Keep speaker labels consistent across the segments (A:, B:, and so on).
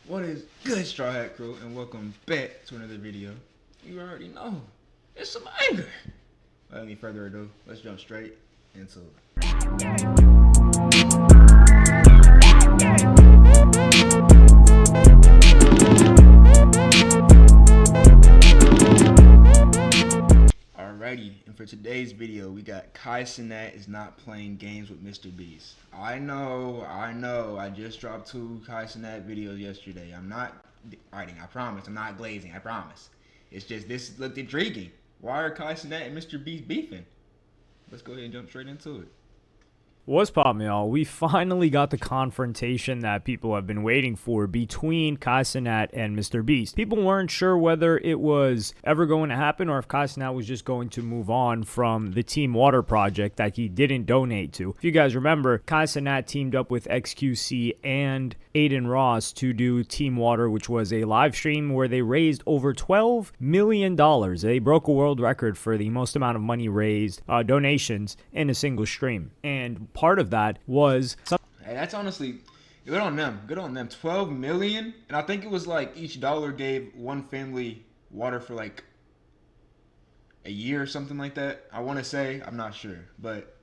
A: What is good, Straw Hat Crew, and welcome back to another video. You already know, it's some anger. Without any further ado, let's jump straight into it. Alrighty, and for today's video, we got Cenat is not playing games with Mr. Beast. I know, I just dropped 2 Cenat videos yesterday. I'm not writing, I promise. I'm not glazing, I promise. It's just, this looked intriguing. Why are Cenat and Mr. Beast beefing? Let's go ahead and jump straight into it.
B: What's poppin', y'all? We finally got the confrontation that people have been waiting for between Cenat and Mr. Beast. People weren't sure whether it was ever going to happen or if Cenat was just going to move on from the Team Water project that he didn't donate to. If you guys remember, Cenat teamed up with XQC and Aiden Ross to do Team Water, which was a live stream where they raised over $12 million. They broke a world record for the most amount of money raised, donations, in a single stream. And part of that was
A: hey, that's honestly good on them. Good on them. 12 million, and I think it was like each dollar gave one family water for like a year or something like that. I want to say, I'm not sure, but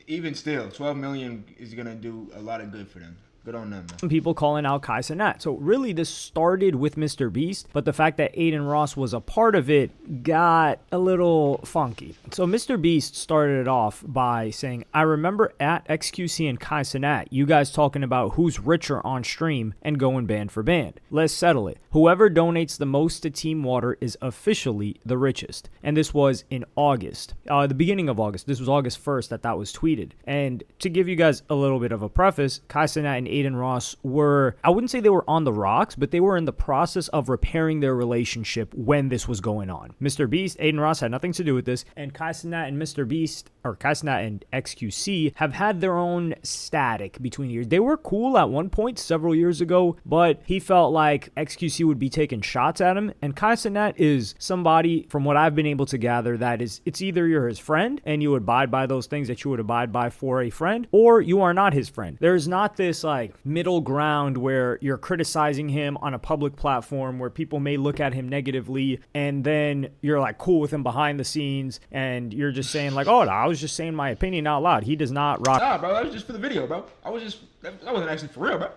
A: even still, 12 million is gonna do a lot of good for them. Good on them, man.
B: People calling out Cenat. So really this started with Mr. Beast, but the fact that Aiden Ross was a part of it got a little funky. So Mr. Beast started it off by saying, I remember at XQC and Cenat, you guys talking about who's richer on stream and going band for band. Let's settle it. Whoever donates the most to Team Water is officially the richest. And this was in August, the beginning of August. This was August 1st that was tweeted. And to give you guys a little bit of a preface, Cenat and Aiden Ross were, I wouldn't say they were on the rocks, but they were in the process of repairing their relationship when this was going on. Mr. Beast, Aiden Ross had nothing to do with this, and Cenat and Mr. Beast, or Cenat and XQC, have had their own static between years. They were cool at one point several years ago, but he felt like XQC would be taking shots at him, and Cenat is somebody, from what I've been able to gather, that is, it's either you're his friend, and you abide by those things that you would abide by for a friend, or you are not his friend. There's not this, like, middle ground where you're criticizing him on a public platform where people may look at him negatively, and then you're like cool with him behind the scenes and you're just saying like, oh, I was just saying my opinion out loud. He does not rock.
A: Nah, bro, that was just for the video, bro. That wasn't actually for real, bro.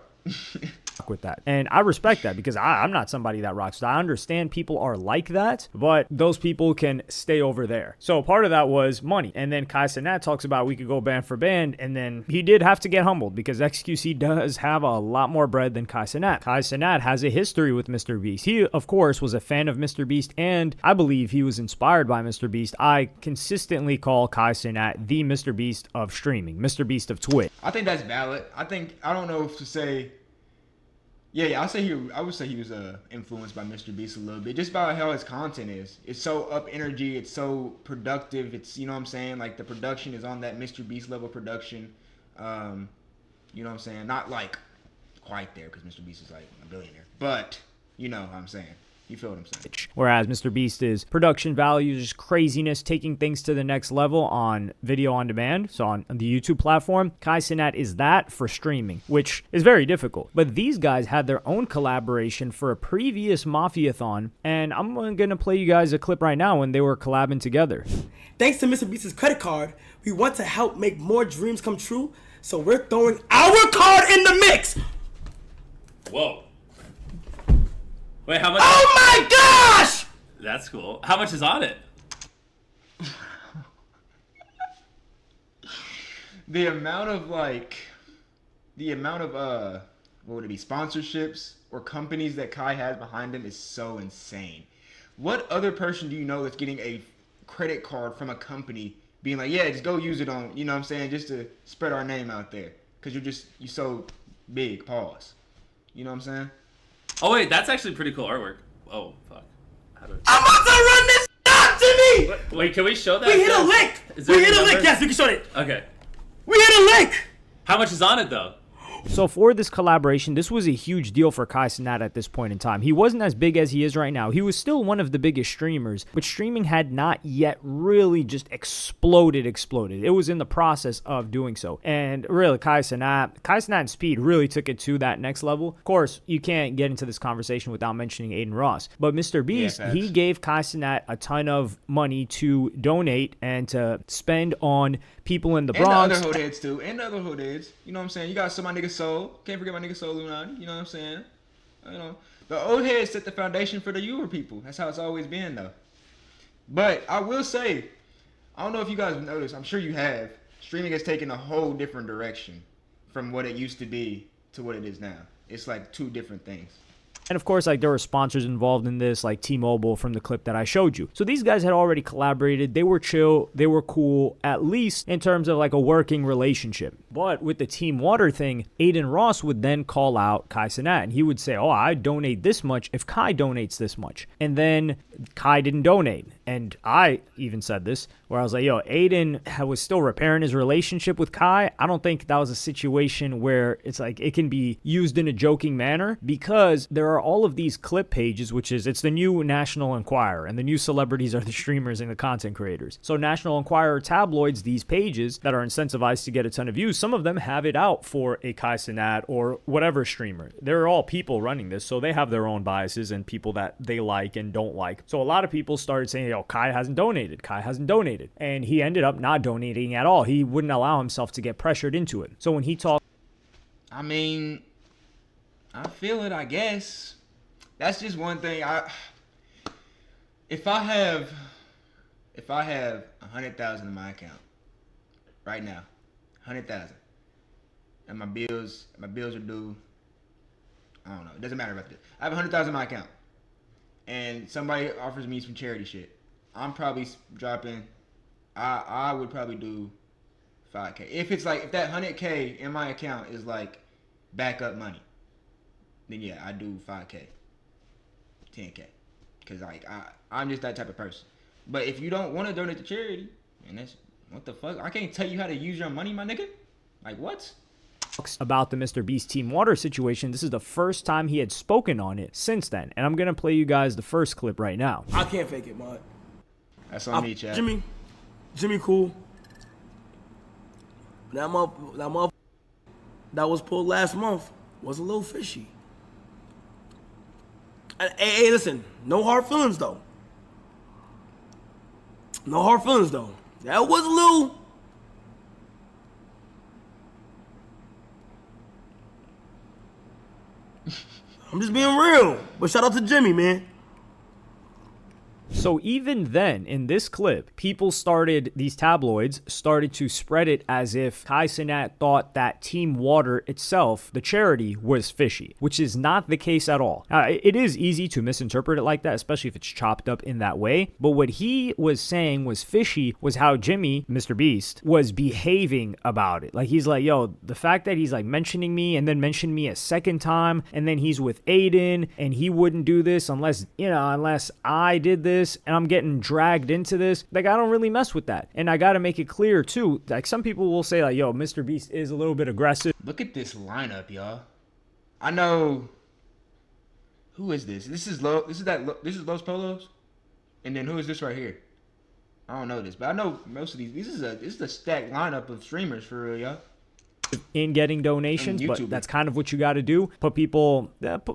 B: With that, and I respect that because I'm not somebody that rocks. I understand people are like that, but those people can stay over there. So part of that was money, and then Cenat talks about we could go band for band, and then he did have to get humbled because XQC does have a lot more bread than Cenat. Cenat has a history with Mr. Beast. He, of course, was a fan of Mr. Beast, and I believe he was inspired by Mr. Beast. I consistently call Cenat the Mr. Beast of streaming, Mr. Beast of Twitch.
A: I think that's valid. I don't know if to say. Yeah, I would say he was influenced by Mr. Beast a little bit, just by how his content is. It's so up energy, it's so productive. It's, you know what I'm saying, like the production is on that Mr. Beast level production. You know what I'm saying, not like quite there because Mr. Beast is like a billionaire, but you know what I'm saying. You feel what I'm saying?
B: Whereas Mr. Beast is production values, craziness, taking things to the next level on video on demand, so on the YouTube platform. Cenat is that for streaming, which is very difficult. But these guys had their own collaboration for a previous Mafiathon, and I'm going to play you guys a clip right now when they were collabing together.
C: Thanks to Mr. Beast's credit card, we want to help make more dreams come true, so we're throwing our card in the mix!
D: Whoa. Wait, how much?
C: Oh my gosh!
D: That's cool. How much is on it?
A: The amount of what would it be, sponsorships or companies that Kai has behind him is so insane. What other person do you know that's getting a credit card from a company being like, yeah, just go use it on, you know what I'm saying, just to spread our name out there? Because you're so big, pause. You know what I'm saying?
D: Oh wait, that's actually pretty cool artwork. Oh fuck.
C: I'm about to run this up to me!
D: Wait, can we show that?
C: We hit a link! We hit a link! Yes, we can show it!
D: Okay.
C: We hit a link!
D: How much is on it though?
B: So for this collaboration, this was a huge deal for Kai Cenat at this point in time. He wasn't as big as he is right now. He was still one of the biggest streamers, but streaming had not yet really just exploded. It was in the process of doing so. And really, Kai Cenat and Speed really took it to that next level. Of course, you can't get into this conversation without mentioning Aiden Ross. But Mr. Beast, he gave Kai Cenat a ton of money to donate and to spend on people in the Bronx.
A: And the other hood heads too. And the other hood heads. You know what I'm saying? You got some of my nigga Soul. Can't forget my nigga Soul Lunati. You know what I'm saying? You know, the old heads set the foundation for the newer people. That's how it's always been though. But I will say, I don't know if you guys have noticed, I'm sure you have, streaming has taken a whole different direction from what it used to be to what it is now. It's like two different things.
B: And of course, like, there were sponsors involved in this, like T-Mobile from the clip that I showed you. So these guys had already collaborated. They were chill. They were cool, at least in terms of like a working relationship. But with the Team Water thing, Aiden Ross would then call out Kai Cenat. And he would say, oh, I donate this much if Kai donates this much. And then Kai didn't donate. And I even said this, where I was like, yo, Aiden was still repairing his relationship with Kai. I don't think that was a situation where it's like it can be used in a joking manner, because there are all of these clip pages, it's the new National Enquirer, and the new celebrities are the streamers and the content creators. So National Enquirer tabloids, these pages that are incentivized to get a ton of views, some of them have it out for a Kai Cenat or whatever streamer. They're all people running this, so they have their own biases and people that they like and don't like. So a lot of people started saying, yo, Kai hasn't donated. And he ended up not donating at all. He wouldn't allow himself to get pressured into it. So when he talked,
A: I mean, I feel it, I guess. That's just one thing. If I have 100,000 in my account right now, 100,000, and my bills are due, I don't know, it doesn't matter about this. I have 100,000 in my account, and somebody offers me some charity shit. I'm probably dropping, I would probably do 5K. If that 100K in my account is like backup money, then yeah, I do 5K, 10K. Because like I'm just that type of person. But if you don't want to donate to charity, man, that's, what the fuck? I can't tell you how to use your money, my nigga. Like, what?
B: About the Mr. Beast Team Water situation, this is the first time he had spoken on it since then. And I'm going to play you guys the first clip right now.
C: I can't fake it, man.
A: That's on me, Chad.
C: Jimmy cool. That month that was pulled last month was a little fishy. And, hey, listen, no hard feelings though. That was a little. I'm just being real. But shout out to Jimmy, man.
B: So even then, in this clip, these tabloids started to spread it as if Kai Cenat thought that Team Water itself, the charity, was fishy, which is not the case at all. It is easy to misinterpret it like that, especially if it's chopped up in that way. But what he was saying was fishy was how Jimmy, Mr. Beast, was behaving about it. Like, he's like, yo, the fact that he's like mentioning me and then mentioned me a second time, and then he's with Aiden and he wouldn't do this unless I did this, and I'm getting dragged into this. Like, I don't really mess with that. And I gotta make it clear too, like, some people will say like, yo, Mr. Beast is a little bit aggressive.
A: Look at this lineup, y'all. I know. Who is this? This is Los Polos. And then who is this right here? I don't know this, but I know most of these. This is a stacked lineup of streamers for real, y'all.
B: In getting donations, but that's kind of what you got to do.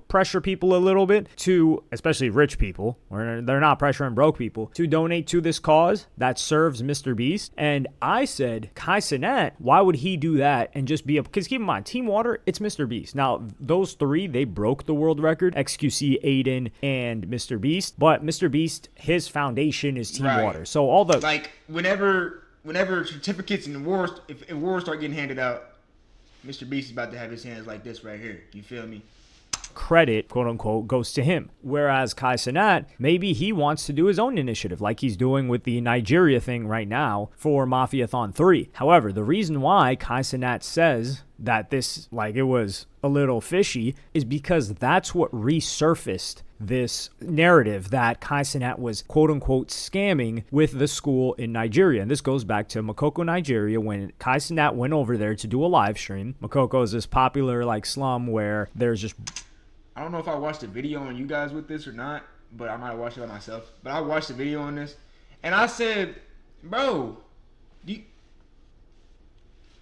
B: Pressure people a little bit to, especially rich people, or they're not pressuring broke people, to donate to this cause that serves Mr. Beast. And I said, Kai Cenat, why would he do that and just be because keep in mind, Team Water, it's Mr. Beast. Now, those three, they broke the world record, XQC, Aiden, and Mr. Beast. But Mr. Beast, his foundation is Team Water. So all the...
A: Like, whenever certificates and awards, if awards start getting handed out, Mr. Beast is about to have his hands like this right here. You feel me?
B: Credit, quote unquote, goes to him. Whereas Kai Cenat, maybe he wants to do his own initiative like he's doing with the Nigeria thing right now for Mafiathon 3. However, the reason why Kai Cenat says that this, like, it was a little fishy is because that's what resurfaced this narrative that Kai Cenat was quote-unquote scamming with the school in Nigeria. And this goes back to Makoko, Nigeria, when Kai Cenat went over there to do a live stream. Makoko is this popular like slum where there's just...
A: I don't know if I watched a video on you guys with this or not, but I might have watched it by myself. But I watched a video on this, and I said, bro,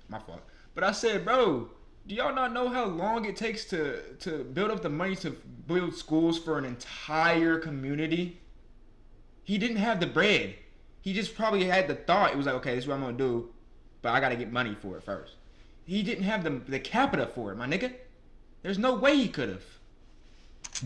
A: my fault. But I said, bro, do y'all not know how long it takes to build up the money to build schools for an entire community? He didn't have the bread. He just probably had the thought. It was like, okay, this is what I'm going to do, but I got to get money for it first. He didn't have the capita for it, my nigga. There's no way he could have.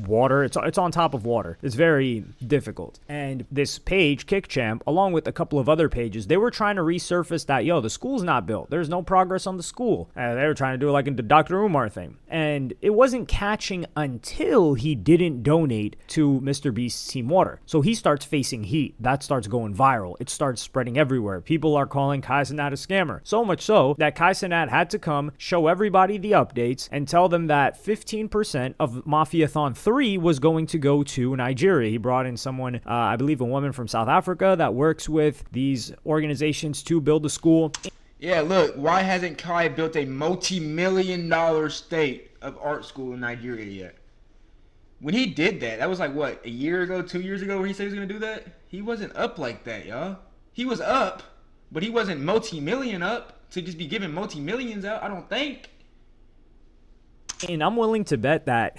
B: Water, it's on top of water. It's very difficult. And this page, KickChamp, along with a couple of other pages, they were trying to resurface that, yo, the school's not built. There's no progress on the school. They were trying to do it like in the Dr. Umar thing. And it wasn't catching until he didn't donate to Mr. Beast's Team Water. So he starts facing heat. That starts going viral. It starts spreading everywhere. People are calling Kai Cenat a scammer. So much so that Kai Cenat had to come, show everybody the updates, and tell them that 15% of Mafiathon 3 was going to go to Nigeria. He brought in someone, I believe a woman from South Africa that works with these organizations to build a school.
A: Yeah, look, why hasn't Kai built a multi-million-dollar state of art school in Nigeria yet? When he did that, that was like, what, a year ago, 2 years ago, where he said he was going to do that? He wasn't up like that, y'all. He was up, but he wasn't multi-million up to just be giving multi-millions out, I don't think.
B: And I'm willing to bet that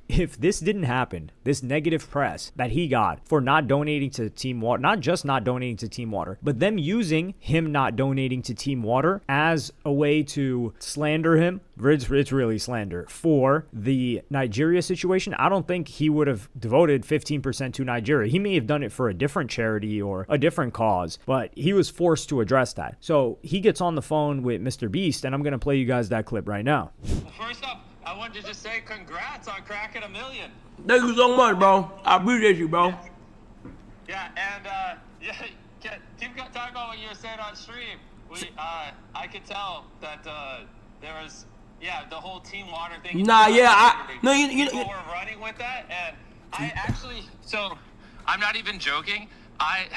B: if this didn't happen, this negative press that he got for not donating to Team Water, not just not donating to Team Water, but them using him not donating to Team Water as a way to slander him, it's really slander, for the Nigeria situation, I don't think he would have devoted 15% to Nigeria. He may have done it for a different charity or a different cause, but he was forced to address that. So he gets on the phone with Mr. Beast, and I'm going to play you guys that clip right now.
E: First up, I wanted to just say congrats on cracking 1 million.
C: Thank you so much, bro. I appreciate you, bro.
E: Yeah, and keep talking about what you were saying on stream. I could tell that there was the whole Team Water thing.
C: You
E: people were running with that, and I actually I'm not even joking. I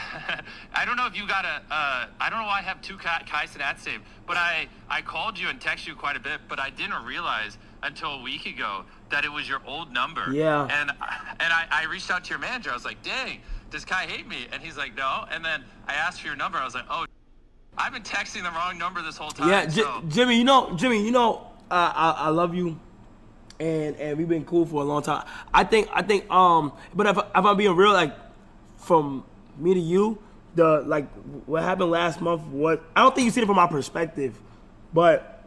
E: don't know if you got I don't know why I have two Kai Cenat saved, but I called you and texted you quite a bit, but I didn't realize until a week ago that it was your old number.
C: Yeah.
E: And I reached out to your manager. I was like, dang, does Kai hate me? And he's like, no. And then I asked for your number. I was like, oh, I've been texting the wrong number this whole time.
C: Yeah, Jimmy, you know, I love you, and we've been cool for a long time. I think, but if I'm being real, like, from me to you, what happened last month, I don't think you see it from my perspective, but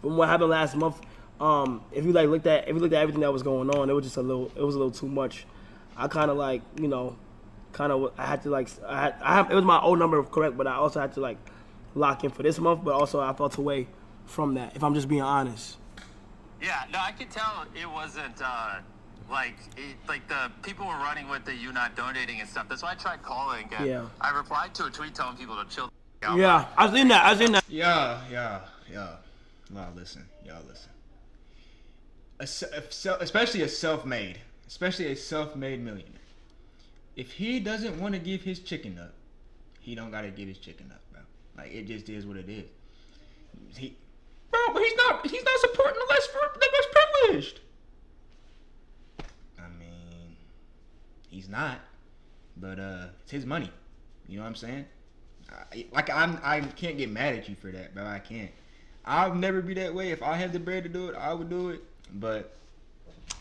C: from what happened last month, if you looked at everything that was going on, it was a little too much. I kind of I had to it was my old number, correct, but I also had to lock in for this month, but also I felt away from that, if I'm just being honest.
E: Yeah, no, I could tell it wasn't the people were running with the you not donating and stuff. That's why I tried calling. And
C: yeah.
E: I replied to a tweet telling people to chill out.
C: Yeah, I seen that.
A: Yeah. Y'all listen. Especially a self-made millionaire. If he doesn't want to give his chicken up, he don't gotta give his chicken up, bro. Like, it just is what it is. But he's not supporting the less privileged. I mean, he's not, but it's his money. You know what I'm saying? I can't get mad at you for that, bro. I can't. I'll never be that way. If I had the bread to do it, I would do it. But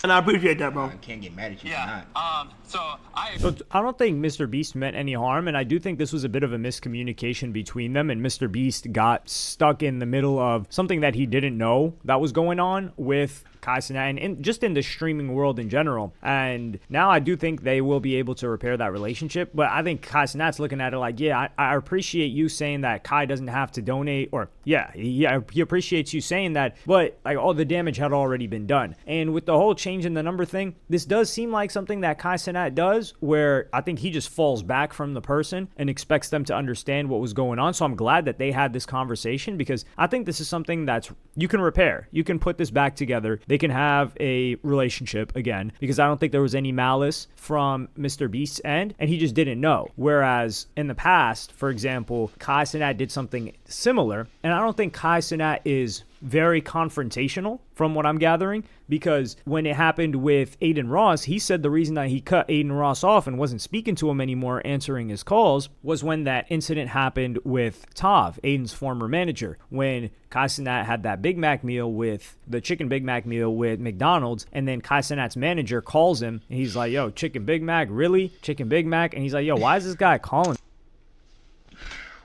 C: and I appreciate that, bro.
A: I can't get mad at you for
E: Yeah.
A: not.
B: So I don't think Mr. Beast meant any harm, and I do think this was a bit of a miscommunication between them, and Mr. Beast got stuck in the middle of something that he didn't know that was going on with Kai Cenat and just in the streaming world in general. And now I do think they will be able to repair that relationship. But I think Kai Cenat's looking at it like, yeah, I appreciate you saying that Kai doesn't have to donate, or he appreciates you saying that, but like all the damage had already been done. And with the whole change in the number thing, this does seem like something that Kai Cenat does, where I think he just falls back from the person and expects them to understand what was going on. So I'm glad that they had this conversation, because I think this is something that's you can repair. You can put this back together. They can have a relationship again, because I don't think there was any malice from Mr. Beast's end, and he just didn't know. Whereas in the past, for example, Kai Cenat did something similar, and I don't think Kai Cenat is very confrontational from what I'm gathering, because when it happened with Aiden Ross, he said the reason that he cut Aiden Ross off and wasn't speaking to him anymore, answering his calls, was when that incident happened with Tav, Aiden's former manager, when Kai Cenat had that Big Mac meal with the chicken Big Mac meal with McDonald's, and then Kai Cenat's manager calls him and he's like, yo, chicken Big Mac, really? Chicken Big Mac? And he's like, yo, why is this guy calling?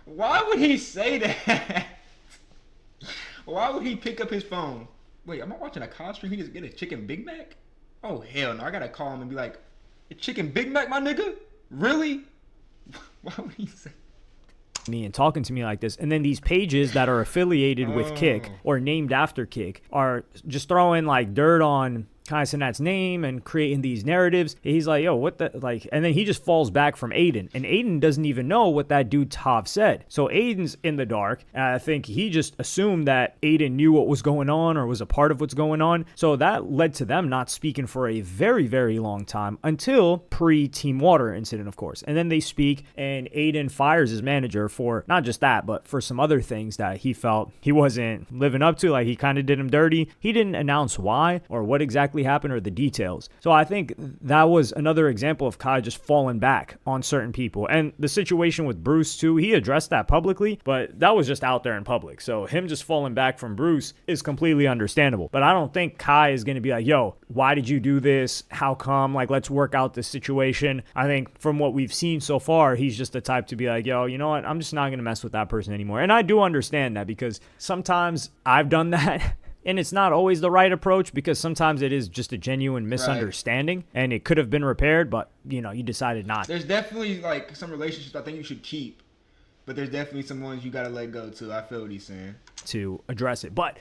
A: Why would he say that? Why would he pick up his phone? Wait, am I watching a Kai stream? He just get a chicken Big Mac? Oh, hell no. I gotta call him and be like, a chicken Big Mac, my nigga? Really? Why would he say
B: me and talking to me like this? And then these pages that are affiliated with Kick or named after Kick are just throwing like dirt on Kai Cenat's name and creating these narratives. He's like, yo, what the, like, and then he just falls back from Aiden, and Aiden doesn't even know what that dude Tav said. So Aiden's in the dark, and I think he just assumed that Aiden knew what was going on or was a part of what's going on. So that led to them not speaking for a very, very long time, until pre-Team Water incident, of course. And then they speak, and Aiden fires his manager for not just that, but for some other things that he felt he wasn't living up to. Like, he kind of did him dirty. He didn't announce why or what exactly happened or the details. So I think that was another example of Kai just falling back on certain people. And the situation with Bruce too, he addressed that publicly, but that was just out there in public. So him just falling back from Bruce is completely understandable. But I don't think Kai is going to be like, yo, why did you do this? How come? Like, let's work out this situation. I think from what we've seen so far, he's just the type to be like, yo, you know what? I'm just not going to mess with that person anymore. And I do understand that, because sometimes I've done that. And it's not always the right approach, because sometimes it is just a genuine misunderstanding, and it could have been repaired, but, you know, you decided not.
A: There's definitely, like, some relationships I think you should keep, but there's definitely some ones you got to let go, too. I feel what he's saying.
B: To address it. But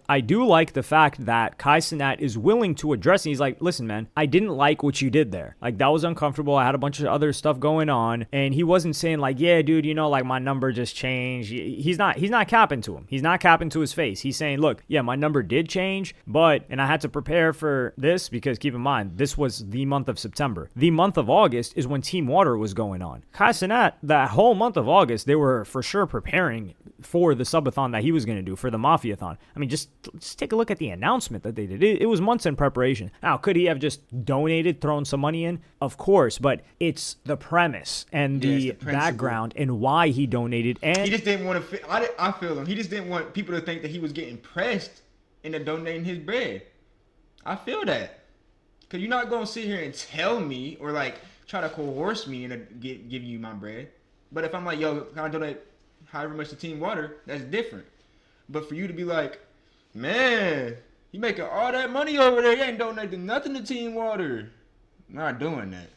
B: I do like the fact that Kai Cenat is willing to address it. He's like, listen, man, I didn't like what you did there. Like, that was uncomfortable. I had a bunch of other stuff going on. And he wasn't saying like, yeah, dude, you know, like my number just changed. He's not capping to him. He's not capping to his face. He's saying, look, yeah, my number did change, and I had to prepare for this, because keep in mind, this was the month of September. The month of August is when Team Water was going on. Kai Cenat, that whole month of August, they were for sure preparing for the subathon that he was going to do, for the Mafiathon. I mean, just take a look at the announcement that they did. It was months in preparation. Now, could he have just donated, thrown some money in? Of course, but it's the premise and the background and why he donated. And
A: he just didn't want to. I feel him. He just didn't want people to think that he was getting pressed into donating his bread. I feel that, because you're not gonna sit here and tell me or like try to coerce me into give you my bread. But if I'm like, yo, can I donate however much to Team Water, that's different. But for you to be like, man, you making all that money over there, you ain't donating nothing to Team Water. I'm not doing that.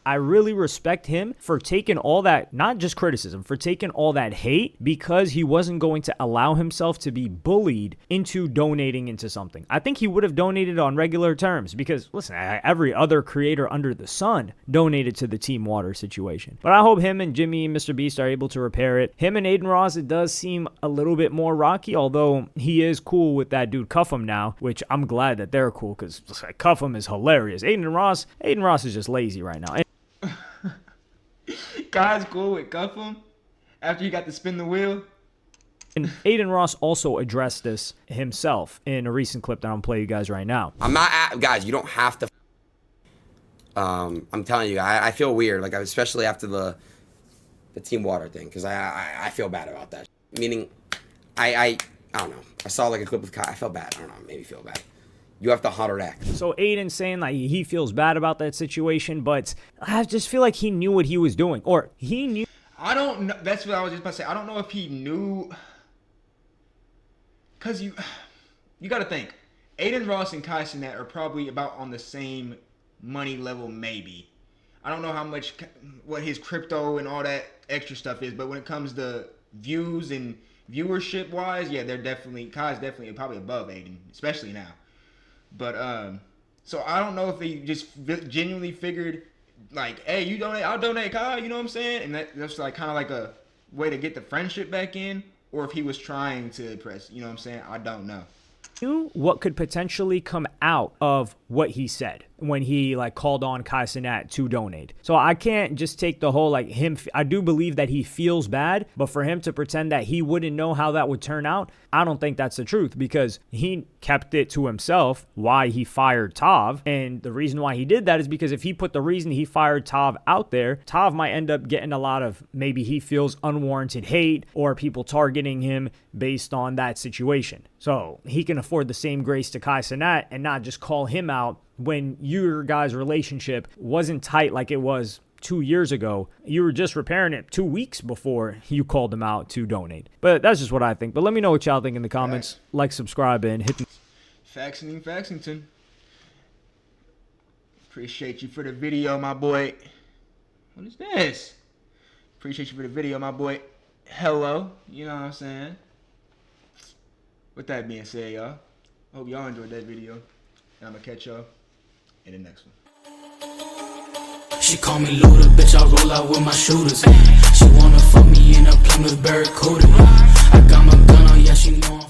B: I really respect him for taking all that, not just criticism, for taking all that hate, because he wasn't going to allow himself to be bullied into donating into something. I think he would have donated on regular terms, because, listen, every other creator under the sun donated to the Team Water situation. But I hope him and Jimmy and Mr. Beast are able to repair it. Him and Aiden Ross, it does seem a little bit more rocky, although he is cool with that dude Cuffham now, which I'm glad that they're cool, because Cuffham is hilarious. Aiden Ross is just lazy right now.
A: Guy's cool with Cuffham after he got to spin the wheel.
B: And Aiden Ross also addressed this himself in a recent clip that I'm going to play you guys right now.
F: I'm not guys, you don't have to. I'm telling you, I feel weird, like especially after the Team Water thing, because I feel bad about that. Meaning, I don't know. I saw like a clip of Kai. I felt bad. I don't know. Maybe feel bad. You have to counteract.
B: So Aiden saying like he feels bad about that situation, but I just feel like he knew what he was doing, or he knew.
A: I don't know. That's what I was just about to say. I don't know if he knew, because you got to think. Aiden Ross and Kai Cenat are probably about on the same money level, maybe. I don't know what his crypto and all that extra stuff is, but when it comes to views and viewership wise, yeah, Kai's definitely probably above Aiden, especially now. But so I don't know if they just genuinely figured like, hey, you donate, I'll donate, Kai. You know what I'm saying? And that's like kind of like a way to get the friendship back in, or if he was trying to impress. You know what I'm saying? I don't know.
B: What could potentially come out of what he said when he like called on Kai Cenat to donate. So I can't just take the whole like him. I do believe that he feels bad, but for him to pretend that he wouldn't know how that would turn out, I don't think that's the truth, because he kept it to himself why he fired Tav. And the reason why he did that is because if he put the reason he fired Tav out there, Tav might end up getting a lot of, maybe he feels unwarranted hate or people targeting him based on that situation. So he can afford the same grace to Kai Cenat and not just call him out when your guys' relationship wasn't tight like it was 2 years ago. You were just repairing it 2 weeks before you called him out to donate. But that's just what I think. But let me know what y'all think in the comments.
A: Facts.
B: Like, subscribe, and hit the...
A: Faxington. Appreciate you for the video, my boy. What is this? Appreciate you for the video, my boy. Hello. You know what I'm saying? With that being said, y'all, hope y'all enjoyed that video. And I'm going to catch y'all in the next one.
G: She call me Luda, bitch, I roll out with my shooters. She wanna fuck me in a Plymouth Barracuda. I got my gun on, yeah, she know I'm